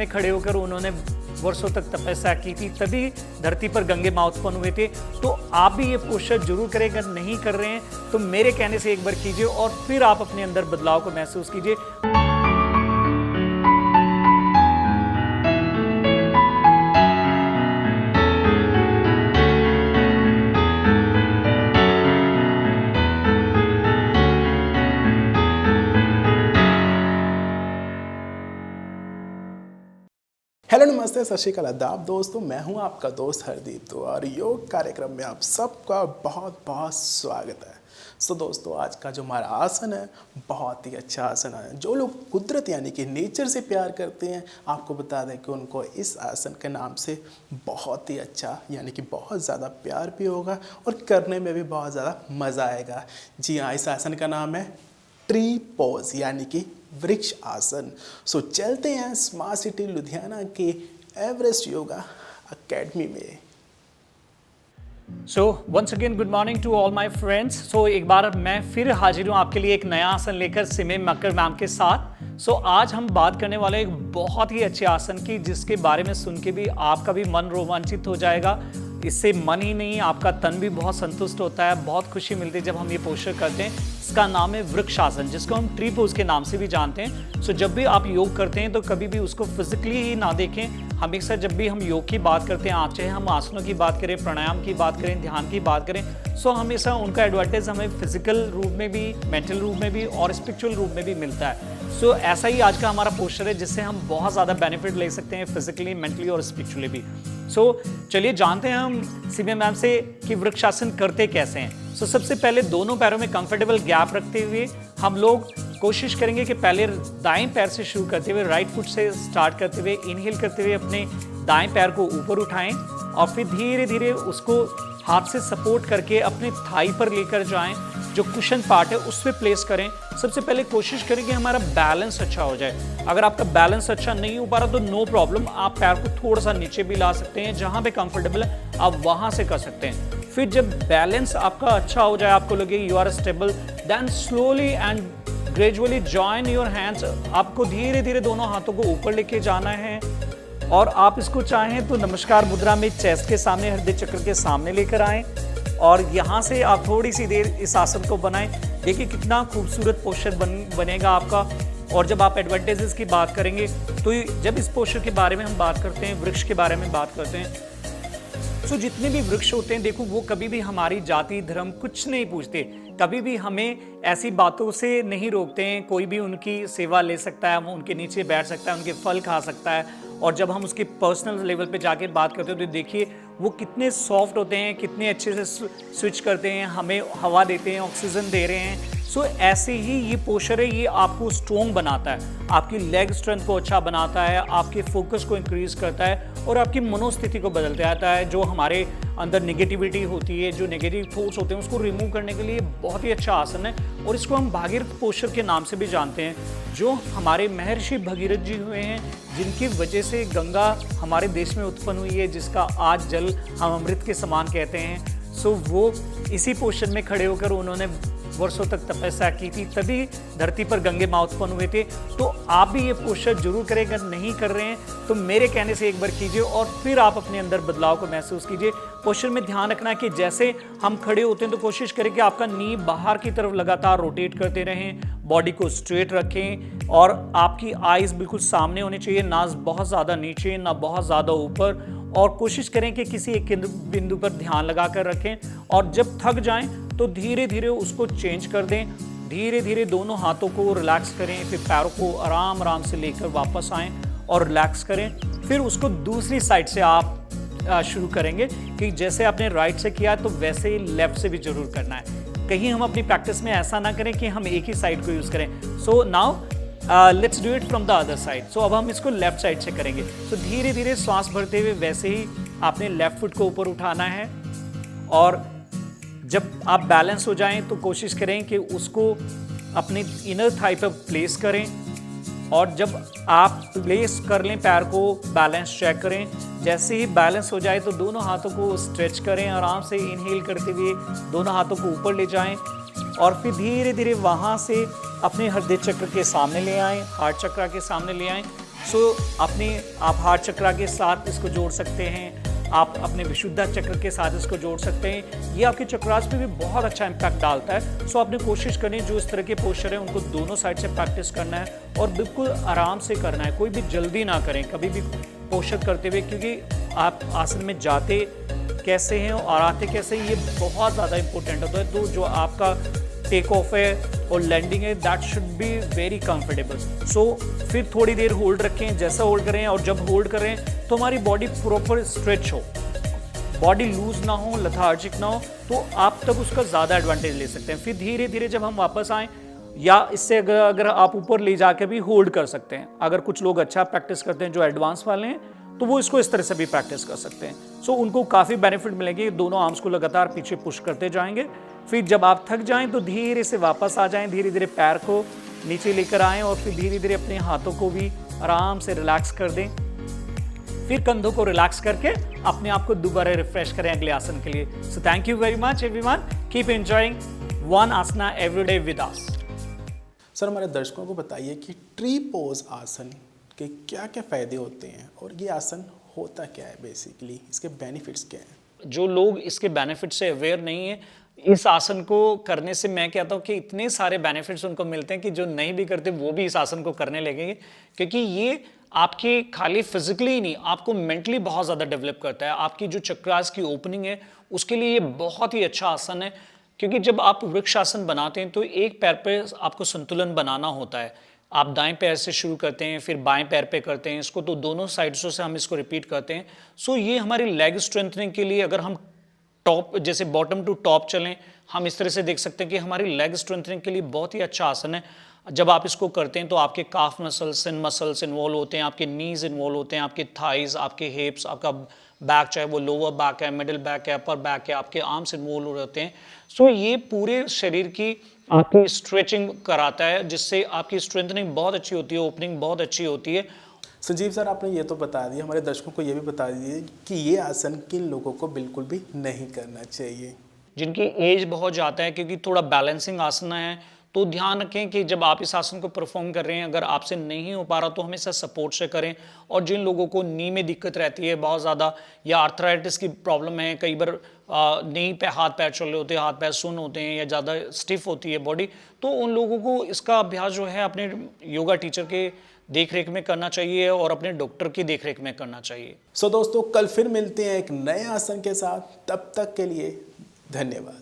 में खड़े होकर उन्होंने वर्षों तक तपस्या की थी, तभी धरती पर गंगे माँ उत्पन्न हुए थे। तो आप भी ये पोस्चर जरूर करें। अगर नहीं कर रहे हैं तो मेरे कहने से एक बार कीजिए और फिर आप अपने अंदर बदलाव को महसूस कीजिए। हेलो नमस्ते सत श्री अकाल आदाब दोस्तों, मैं हूं आपका दोस्त हरदीप। तो और योग कार्यक्रम में आप सबका बहुत बहुत स्वागत है। सो दोस्तों, आज का जो हमारा आसन है बहुत ही अच्छा आसन है। जो लोग कुदरत यानी कि नेचर से प्यार करते हैं, आपको बता दें कि उनको इस आसन के नाम से बहुत ही अच्छा यानी कि बहुत ज़्यादा प्यार भी होगा और करने में भी बहुत ज़्यादा मज़ा आएगा। जी हाँ, इस आसन का नाम है ट्री पोज यानी कि वृक्ष आसन। सो चलते हैं स्मार्ट सिटी लुधियाना के एवरेस्ट योगा एकेडमी में। So once again good morning to all my friends. So एक बार मैं फिर हाजिर हूँ आपके लिए एक नया आसन लेकर सिमे मक्कर मैम के साथ। सो आज हम बात करने वाले एक बहुत ही अच्छे आसन की, जिसके बारे में सुन के भी आपका भी मन रोमांचित हो जाएगा। इससे मन ही नहीं, आपका तन भी बहुत संतुष्ट होता है, बहुत खुशी मिलती है जब हम ये पोस्चर करते हैं। इसका नाम है वृक्षासन, जिसको हम ट्री पोज के नाम से भी जानते हैं। सो जब भी आप योग करते हैं तो कभी भी उसको फिजिकली ही ना देखें। हमेशा जब भी हम योग की बात करते हैं, चाहे हम आसनों की बात करें, प्राणायाम की बात करें, ध्यान की बात करें, सो हमेशा उनका एडवांटेज हमें फिजिकल रूप में भी, मेंटल रूप में भी और स्पिरिचुअल रूप में भी मिलता है। सो ऐसा ही आज का हमारा पोस्चर है, जिससे हम बहुत ज़्यादा बेनिफिट ले सकते हैं फिजिकली, मेंटली और स्पिरिचुअली भी। सो चलिए जानते हैं हम सिमे मैम से कि वृक्षासन करते कैसे हैं। सो सबसे पहले दोनों पैरों में कंफर्टेबल गैप रखते हुए हम लोग कोशिश करेंगे कि पहले दाएं पैर से शुरू करते हुए, राइट फुट से स्टार्ट करते हुए, इनहेल करते हुए अपने दाएं पैर को ऊपर उठाएं और फिर धीरे धीरे उसको हाथ से सपोर्ट करके अपने थाई पर लेकर जाएं। जो कुशन पार्ट है उस पर प्लेस करें। सबसे पहले कोशिश करें कि हमारा बैलेंस अच्छा हो जाए। अगर आपका बैलेंस अच्छा नहीं हो पा रहा तो नो प्रॉब्लम, आप पैर को थोड़ा सा नीचे भी ला सकते हैं। जहां पे कंफर्टेबल है आप वहां से कर सकते हैं। फिर जब बैलेंस आपका अच्छा हो जाए, आपको लगे you are stable, then slowly and gradually join your hands. आपको धीरे धीरे दोनों हाथों को ऊपर लेके जाना है और आप इसको चाहें तो नमस्कार मुद्रा में चेस्ट के सामने, हृदय चक्र के सामने लेकर आएं और यहाँ से आप थोड़ी सी देर इस आसन को बनाएं। देखिए कितना खूबसूरत पोस्चर बनेगा आपका। और जब आप एडवांटेजेस की बात करेंगे तो जब इस पोस्चर के बारे में हम बात करते हैं, वृक्ष के बारे में बात करते हैं, तो जितने भी वृक्ष होते हैं, देखो वो कभी भी हमारी जाति धर्म कुछ नहीं पूछते, कभी भी हमें ऐसी बातों से नहीं रोकते हैं। कोई भी उनकी सेवा ले सकता है, वो उनके नीचे बैठ सकता है, उनके फल खा सकता है। और जब हम उसके पर्सनल लेवल पे जाके बात करते हैं तो देखिए वो कितने सॉफ्ट होते हैं, कितने अच्छे से स्विच करते हैं, हमें हवा देते हैं, ऑक्सीजन दे रहे हैं। सो ऐसे ही ये पोस्चर है, ये आपको स्ट्रॉन्ग बनाता है, आपकी लेग स्ट्रेंथ को अच्छा बनाता है, आपके फोकस को इंक्रीज करता है और आपकी मनोस्थिति को बदलते आता है। जो हमारे अंदर नेगेटिविटी होती है, जो नेगेटिव थॉट्स होते हैं, उसको रिमूव करने के लिए बहुत ही अच्छा आसन है। और इसको हम भागीरथ पोस्चर के नाम से भी जानते हैं। जो हमारे महर्षि भगीरथ जी हुए हैं, जिनकी वजह से गंगा हमारे देश में उत्पन्न हुई है, जिसका आज जल हम अमृत के समान कहते हैं। सो वो इसी पोस्चर में खड़े होकर उन्होंने वर्षों तक तपस्या की थी, तभी धरती पर गंगे माँ उत्पन्न हुए थे। तो आप भी ये पोस्चर जरूर करें। अगर नहीं कर रहे हैं तो मेरे कहने से एक बार कीजिए और फिर आप अपने अंदर बदलाव को महसूस कीजिए। पोस्चर में ध्यान रखना कि जैसे हम खड़े होते हैं तो कोशिश करें कि आपका नी बाहर की तरफ लगातार रोटेट करते रहें, बॉडी को स्ट्रेट रखें और आपकी आईज बिल्कुल सामने होनी चाहिए, ना बहुत ज़्यादा नीचे ना बहुत ज़्यादा ऊपर। और कोशिश करें कि किसी एक बिंदु पर ध्यान लगा कर रखें और जब थक जाएं तो धीरे धीरे उसको चेंज कर दें। धीरे धीरे दोनों हाथों को रिलैक्स करें, फिर पैरों को आराम आराम से लेकर वापस आएं और रिलैक्स करें। फिर उसको दूसरी साइड से आप शुरू करेंगे कि जैसे आपने राइट से किया तो वैसे ही लेफ्ट से भी जरूर करना है। कहीं हम अपनी प्रैक्टिस में ऐसा ना करें कि हम एक ही साइड को यूज़ करें। So now let's do it from the other side. So अब हम इसको लेफ्ट साइड से करेंगे। तो धीरे धीरे सांस भरते हुए वैसे ही आपने लेफ्ट फुट को ऊपर उठाना है और जब आप बैलेंस हो जाएं तो कोशिश करें कि उसको अपने इनर थाई पर प्लेस करें और जब आप प्लेस कर लें पैर को, बैलेंस चेक करें। जैसे ही बैलेंस हो जाए तो दोनों हाथों को स्ट्रेच करें, आराम से इनहेल करते हुए दोनों हाथों को ऊपर ले जाएं और फिर धीरे धीरे वहाँ से अपने हृदय चक्र के सामने ले आएं, हार्ट चक्र के सामने ले आएं। सो आप हार्ट चक्र के साथ इसको जोड़ सकते हैं, आप अपने विशुद्धा चक्र के साथ इसको जोड़ सकते हैं। ये आपके चक्रास पे भी बहुत अच्छा इम्पैक्ट डालता है। सो आपने कोशिश करनी है जो इस तरह के पोस्चर है उनको दोनों साइड से प्रैक्टिस करना है और बिल्कुल आराम से करना है, कोई भी जल्दी ना करें कभी भी पोस्चर करते हुए, क्योंकि आप आसन में जाते कैसे हैं और आते कैसे हैं ये बहुत ज़्यादा इंपॉर्टेंट होता है। तो जो आपका टेक ऑफ है और लैंडिंग है that should be very comfortable. So फिर थोड़ी देर होल्ड रखें, जैसा होल्ड करें और जब होल्ड करें तो हमारी बॉडी प्रॉपर स्ट्रेच हो, बॉडी लूज ना हो, लेथार्जिक ना हो, तो आप तब उसका ज़्यादा एडवांटेज ले सकते हैं। फिर धीरे धीरे जब हम वापस आएँ या इससे अगर आप ऊपर ले जाके भी होल्ड कर सकते हैं। अगर कुछ लोग अच्छा प्रैक्टिस करते हैं जो एडवांस वाले हैं तो वो इसको इस तरह से भी प्रैक्टिस कर सकते हैं। सो उनको काफ़ी बेनिफिट मिलेंगे, दोनों आर्म्स को लगातार पीछे पुश करते जाएंगे। फिर जब आप थक जाएं तो धीरे से वापस आ जाएं, धीरे धीरे पैर को नीचे लेकर आएं और फिर धीरे धीरे अपने हाथों को भी आराम से रिलैक्स कर दें। फिर कंधों को रिलैक्स करके अपने आप को दोबारा रिफ्रेश करें अगले आसन के लिए। So thank you very much everyone, keep enjoying one asana every day with us. Sir हमारे दर्शकों को बताइए कि ट्री पोज आसन के क्या क्या फ़ायदे होते हैं और ये आसन होता क्या है, बेसिकली इसके बेनिफिट्स क्या हैं? जो लोग इसके बेनिफिट से अवेयर नहीं है, इस आसन को करने से मैं कहता हूँ कि इतने सारे बेनिफिट्स उनको मिलते हैं कि जो नहीं भी करते वो भी इस आसन को करने लगेंगे, क्योंकि ये आपके खाली फिजिकली ही नहीं आपको मेंटली बहुत ज़्यादा डेवलप करता है। आपकी जो चक्रास की ओपनिंग है उसके लिए ये बहुत ही अच्छा आसन है, क्योंकि जब आप वृक्ष आसन बनाते हैं तो एक पैर पे आपको संतुलन बनाना होता है। आप दाएं पैर से शुरू करते हैं फिर बाएं पैर पे करते हैं इसको, तो दोनों साइड्सों से हम इसको रिपीट करते हैं। सो ये हमारी लेग स्ट्रेंथनिंग के लिए, अगर हम टॉप जैसे बॉटम टू टॉप चलें, हम इस तरह से देख सकते हैं कि हमारी लेग स्ट्रेंथनिंग के लिए बहुत ही अच्छा आसन है। जब आप इसको करते हैं तो आपके काफ मसल्स इन्वॉल्व होते हैं, आपके नीज इन्वॉल्व होते हैं, आपके थाइज, आपके हिप्स, आपका बैक, चाहे वो लोअर बैक है, मिडिल बैक है, अपर बैक है, आपके आर्म्स इन्वॉल्व होते हैं। सो ये पूरे शरीर की आपकी स्ट्रेचिंग कराता है, जिससे आपकी स्ट्रेंथनिंग बहुत अच्छी होती है, ओपनिंग बहुत अच्छी होती है। संजीव सर आपने ये तो बता दिया, हमारे दर्शकों को ये भी बता दीजिए कि ये आसन किन लोगों को बिल्कुल भी नहीं करना चाहिए? जिनकी एज बहुत ज़्यादा है, क्योंकि थोड़ा बैलेंसिंग आसन है, तो ध्यान रखें कि जब आप इस आसन को परफॉर्म कर रहे हैं अगर आपसे नहीं हो पा रहा तो हमेशा सपोर्ट से करें। और जिन लोगों को नी में दिक्कत रहती है बहुत ज़्यादा, या आर्थराइटिस की प्रॉब्लम है, कई बार नी पे हाथ पैर चल रहे होते हैं, हाथ पैर सुन्न होते हैं या ज़्यादा स्टिफ होती है बॉडी, तो उन लोगों को इसका अभ्यास जो है अपने योगा टीचर के देख रेख में करना चाहिए और अपने डॉक्टर की देख रेख में करना चाहिए। सो दोस्तों कल फिर मिलते हैं एक नए आसन के साथ, तब तक के लिए धन्यवाद।